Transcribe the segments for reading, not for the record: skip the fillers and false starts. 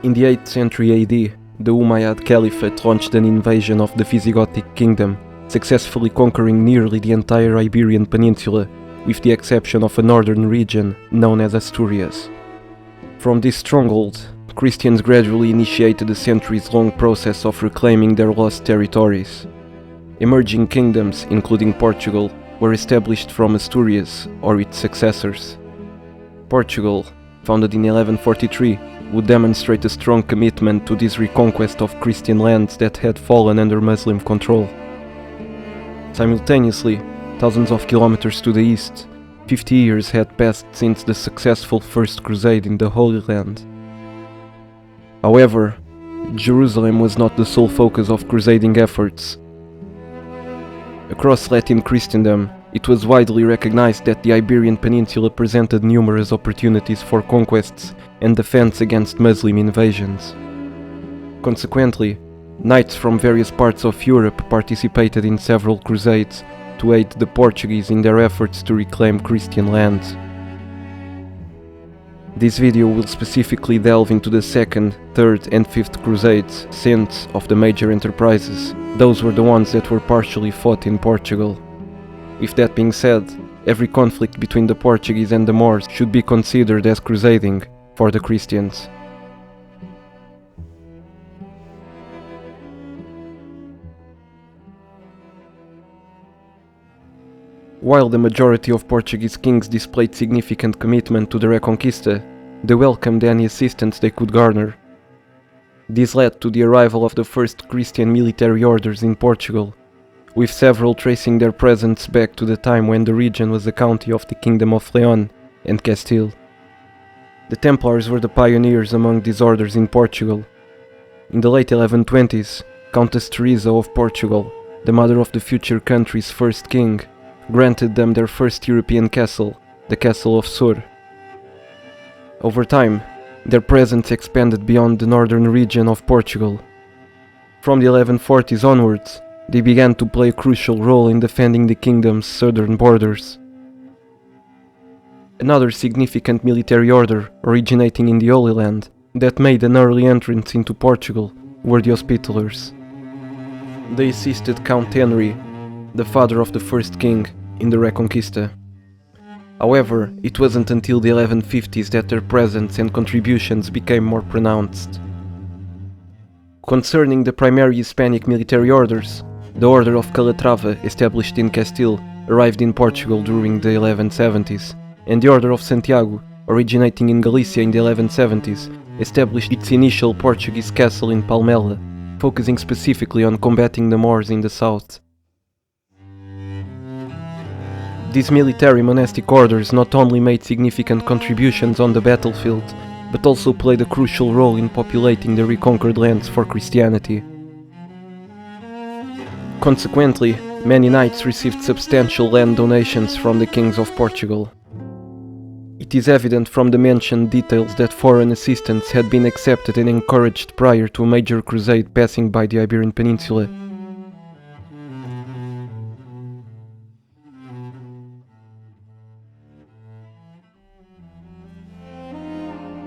In the 8th century AD, the Umayyad Caliphate launched an invasion of the Visigothic kingdom, successfully conquering nearly the entire Iberian Peninsula, with the exception of a northern region known as Asturias. From this stronghold, Christians gradually initiated a centuries-long process of reclaiming their lost territories. Emerging kingdoms, including Portugal, were established from Asturias or its successors. Portugal, founded in 1143, would demonstrate a strong commitment to this reconquest of Christian lands that had fallen under Muslim control. Simultaneously, thousands of kilometers to the east, 50 years had passed since the successful First Crusade in the Holy Land. However, Jerusalem was not the sole focus of crusading efforts. Across Latin Christendom, it was widely recognized that the Iberian Peninsula presented numerous opportunities for conquests and defense against Muslim invasions. Consequently, knights from various parts of Europe participated in several crusades to aid the Portuguese in their efforts to reclaim Christian lands. This video will specifically delve into the 2nd, 3rd and 5th Crusades, since, of the major enterprises, those were the ones that were partially fought in Portugal. With that being said, every conflict between the Portuguese and the Moors should be considered as crusading for the Christians. While the majority of Portuguese kings displayed significant commitment to the Reconquista, they welcomed any assistance they could garner. This led to the arrival of the first Christian military orders in Portugal, with several tracing their presence back to the time when the region was a county of the Kingdom of Leon and Castile. The Templars were the pioneers among these orders in Portugal. In the late 1120s, Countess Teresa of Portugal, the mother of the future country's first king, granted them their first European castle, the Castle of Sur. Over time, their presence expanded beyond the northern region of Portugal. From the 1140s onwards, they began to play a crucial role in defending the kingdom's southern borders. Another significant military order originating in the Holy Land that made an early entrance into Portugal were the Hospitallers. They assisted Count Henry, the father of the first king, in the Reconquista. However, it wasn't until the 1150s that their presence and contributions became more pronounced. Concerning the primary Hispanic military orders, the Order of Calatrava, established in Castile, arrived in Portugal during the 1170s, and the Order of Santiago, originating in Galicia in the 1170s, established its initial Portuguese castle in Palmela, focusing specifically on combating the Moors in the south. These military monastic orders not only made significant contributions on the battlefield, but also played a crucial role in populating the reconquered lands for Christianity. Consequently, many knights received substantial land donations from the kings of Portugal. It is evident from the mentioned details that foreign assistance had been accepted and encouraged prior to a major crusade passing by the Iberian Peninsula.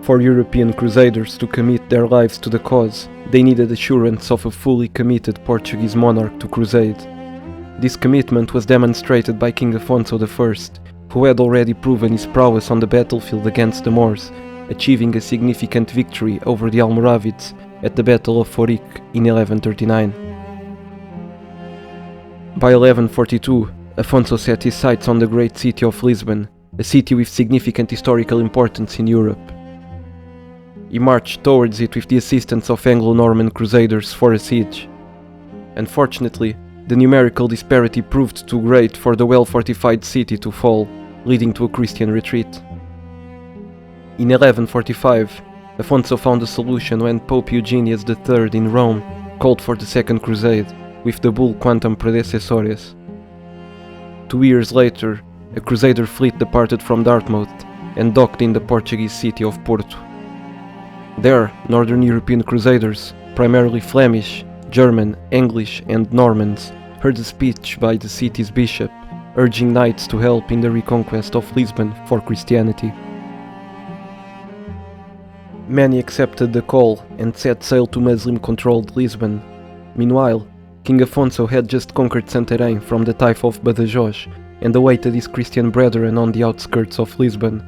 For European Crusaders to commit their lives to the cause, they needed assurance of a fully committed Portuguese monarch to crusade. This commitment was demonstrated by King Afonso I, who had already proven his prowess on the battlefield against the Moors, achieving a significant victory over the Almoravids at the Battle of Foric in 1139. By 1142, Afonso set his sights on the great city of Lisbon, a city with significant historical importance in Europe. He marched towards it with the assistance of Anglo-Norman crusaders for a siege. Unfortunately, the numerical disparity proved too great for the well-fortified city to fall, leading to a Christian retreat. In 1145, Afonso found a solution when Pope Eugenius III in Rome called for the Second Crusade, with the bull Quantum Predecessores. 2 years later, a crusader fleet departed from Dartmouth and docked in the Portuguese city of Porto. There, Northern European Crusaders, primarily Flemish, German, English and Normans, heard a speech by the city's bishop, urging knights to help in the reconquest of Lisbon for Christianity. Many accepted the call and set sail to Muslim-controlled Lisbon. Meanwhile, King Afonso had just conquered Santarém from the Taif of Badajoz and awaited his Christian brethren on the outskirts of Lisbon.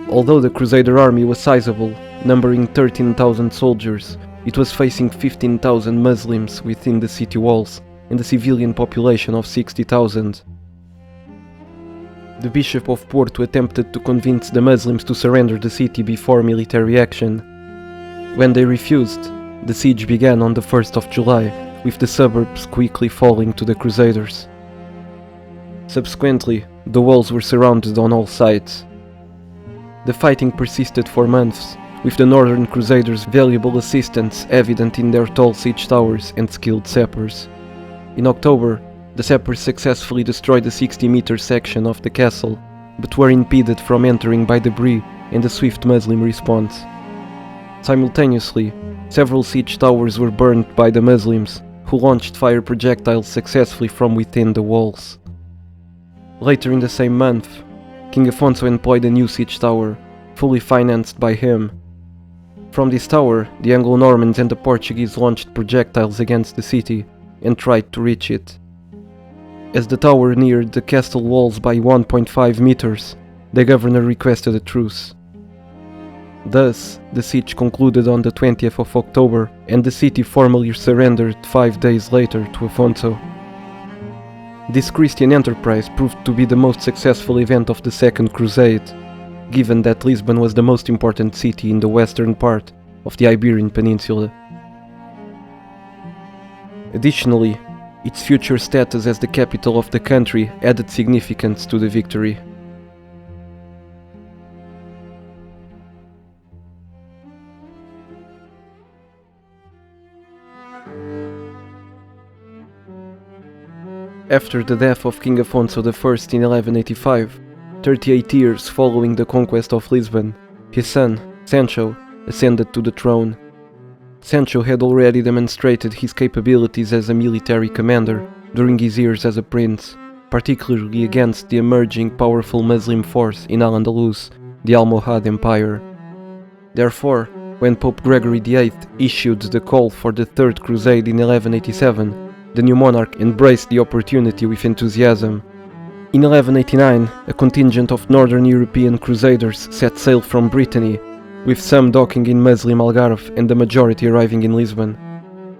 Although the Crusader army was sizable, numbering 13,000 soldiers, it was facing 15,000 Muslims within the city walls and a civilian population of 60,000. The Bishop of Porto attempted to convince the Muslims to surrender the city before military action. When they refused, the siege began on the 1st of July, with the suburbs quickly falling to the Crusaders. Subsequently, the walls were surrounded on all sides. The fighting persisted for months, with the Northern Crusaders' valuable assistance evident in their tall siege towers and skilled sappers. In October, the sappers successfully destroyed a 60-meter section of the castle, but were impeded from entering by debris and a swift Muslim response. Simultaneously, several siege towers were burned by the Muslims, who launched fire projectiles successfully from within the walls. Later in the same month, King Afonso employed a new siege tower, fully financed by him. From this tower, the Anglo-Normans and the Portuguese launched projectiles against the city and tried to reach it. As the tower neared the castle walls by 1.5 meters, the governor requested a truce. Thus, the siege concluded on the 20th of October, and the city formally surrendered 5 days later to Afonso. This Christian enterprise proved to be the most successful event of the Second Crusade, given that Lisbon was the most important city in the western part of the Iberian Peninsula. Additionally, its future status as the capital of the country added significance to the victory. After the death of King Afonso I in 1185, 38 years following the conquest of Lisbon, his son, Sancho, ascended to the throne. Sancho had already demonstrated his capabilities as a military commander during his years as a prince, particularly against the emerging powerful Muslim force in Al-Andalus, the Almohad Empire. Therefore, when Pope Gregory VIII issued the call for the Third Crusade in 1187, the new monarch embraced the opportunity with enthusiasm. In 1189, a contingent of Northern European Crusaders set sail from Brittany, with some docking in Muslim Algarve and the majority arriving in Lisbon.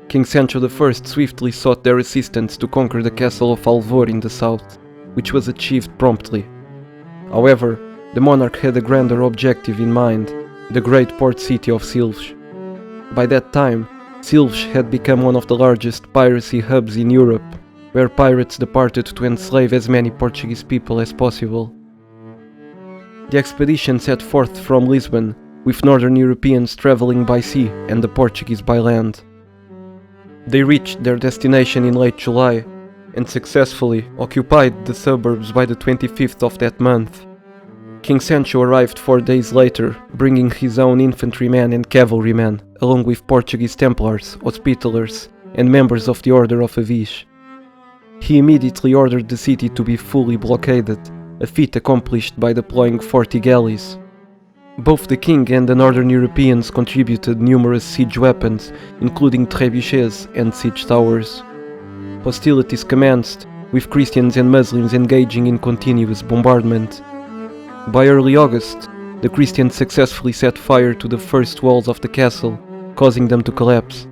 King Sancho I swiftly sought their assistance to conquer the castle of Alvor in the south, which was achieved promptly. However, the monarch had a grander objective in mind, the great port city of Silves. By that time, Silves had become one of the largest piracy hubs in Europe, where pirates departed to enslave as many Portuguese people as possible. The expedition set forth from Lisbon, with Northern Europeans traveling by sea and the Portuguese by land. They reached their destination in late July and successfully occupied the suburbs by the 25th of that month. King Sancho arrived 4 days later, bringing his own infantrymen and cavalrymen, along with Portuguese Templars, Hospitallers, and members of the Order of Avis. He immediately ordered the city to be fully blockaded, a feat accomplished by deploying 40 galleys. Both the king and the Northern Europeans contributed numerous siege weapons, including trebuchets and siege towers. Hostilities commenced, with Christians and Muslims engaging in continuous bombardment. By early August, the Christians successfully set fire to the first walls of the castle, causing them to collapse.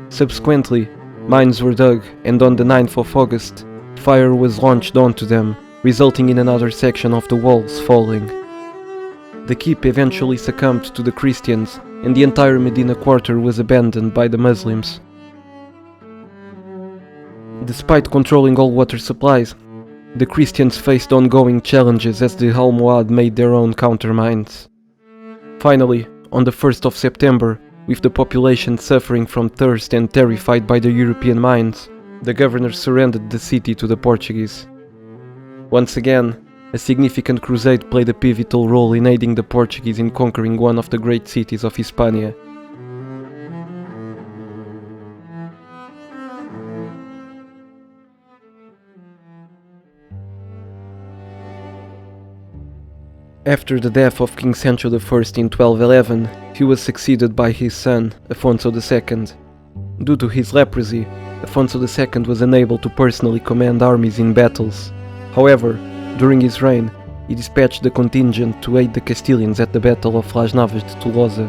Subsequently, mines were dug, and on the 9th of August, fire was launched onto them, resulting in another section of the walls falling. The keep eventually succumbed to the Christians, and the entire Medina quarter was abandoned by the Muslims. Despite controlling all water supplies, the Christians faced ongoing challenges as the Almohad made their own countermines. Finally, on the 1st of September, with the population suffering from thirst and terrified by the European mines, the governor surrendered the city to the Portuguese. Once again, a significant crusade played a pivotal role in aiding the Portuguese in conquering one of the great cities of Hispania. After the death of King Sancho I in 1211, he was succeeded by his son, Afonso II. Due to his leprosy, Afonso II was unable to personally command armies in battles. However, during his reign, he dispatched a contingent to aid the Castilians at the Battle of Las Navas de Tolosa.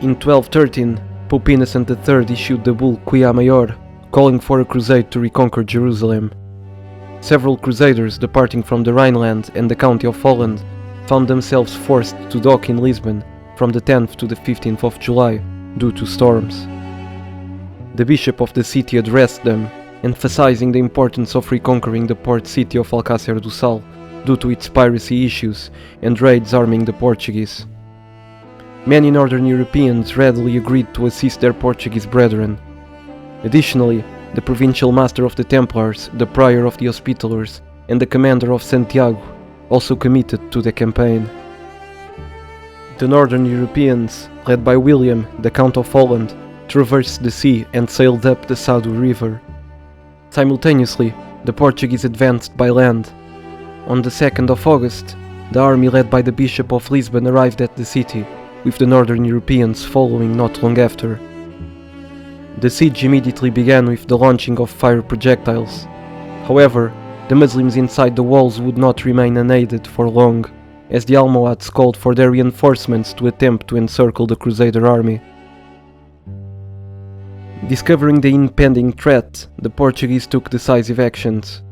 In 1213, Pope Innocent III issued the bull Quia Maior, calling for a crusade to reconquer Jerusalem. Several crusaders departing from the Rhineland and the County of Holland found themselves forced to dock in Lisbon from the 10th to the 15th of July due to storms. The bishop of the city addressed them, emphasizing the importance of reconquering the port city of Alcácer do Sal due to its piracy issues and raids arming the Portuguese. Many northern Europeans readily agreed to assist their Portuguese brethren. Additionally, the provincial master of the Templars, the prior of the Hospitallers, and the commander of Santiago also committed to the campaign. The northern Europeans, led by William, the Count of Holland, traversed the sea and sailed up the Sado River. Simultaneously, the Portuguese advanced by land. On the 2nd of August, the army led by the Bishop of Lisbon arrived at the city, with the northern Europeans following not long after. The siege immediately began with the launching of fire projectiles. However, the Muslims inside the walls would not remain unaided for long, as the Almohads called for their reinforcements to attempt to encircle the Crusader army. Discovering the impending threat, the Portuguese took decisive actions.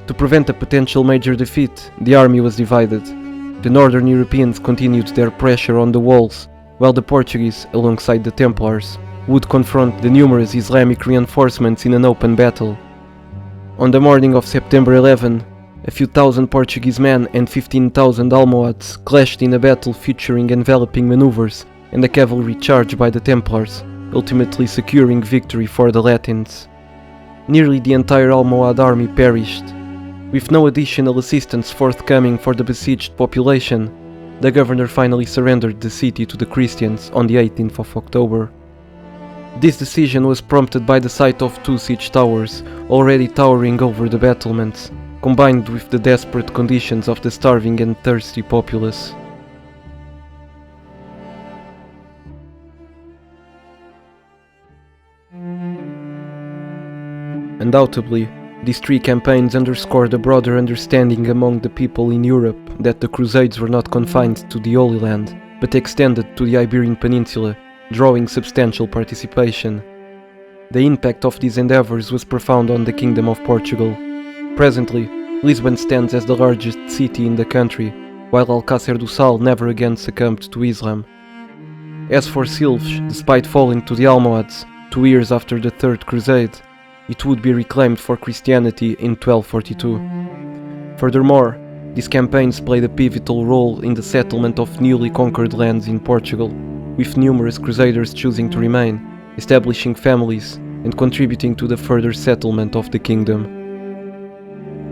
To prevent a potential major defeat, the army was divided. The northern Europeans continued their pressure on the walls, while the Portuguese, alongside the Templars, would confront the numerous Islamic reinforcements in an open battle. On the morning of September 11, a few thousand Portuguese men and 15,000 Almohads clashed in a battle featuring enveloping maneuvers and a cavalry charge by the Templars, ultimately securing victory for the Latins. Nearly the entire Almohad army perished. With no additional assistance forthcoming for the besieged population, the governor finally surrendered the city to the Christians on the 18th of October. This decision was prompted by the sight of two siege towers already towering over the battlements, combined with the desperate conditions of the starving and thirsty populace. Undoubtedly, these three campaigns underscored a broader understanding among the people in Europe that the Crusades were not confined to the Holy Land, but extended to the Iberian Peninsula, drawing substantial participation. The impact of these endeavors was profound on the Kingdom of Portugal. Presently, Lisbon stands as the largest city in the country, while Alcácer do Sal never again succumbed to Islam. As for Silves, despite falling to the Almohads 2 years after the Third Crusade, it would be reclaimed for Christianity in 1242. Furthermore, these campaigns played a pivotal role in the settlement of newly conquered lands in Portugal, with numerous crusaders choosing to remain, establishing families, and contributing to the further settlement of the kingdom.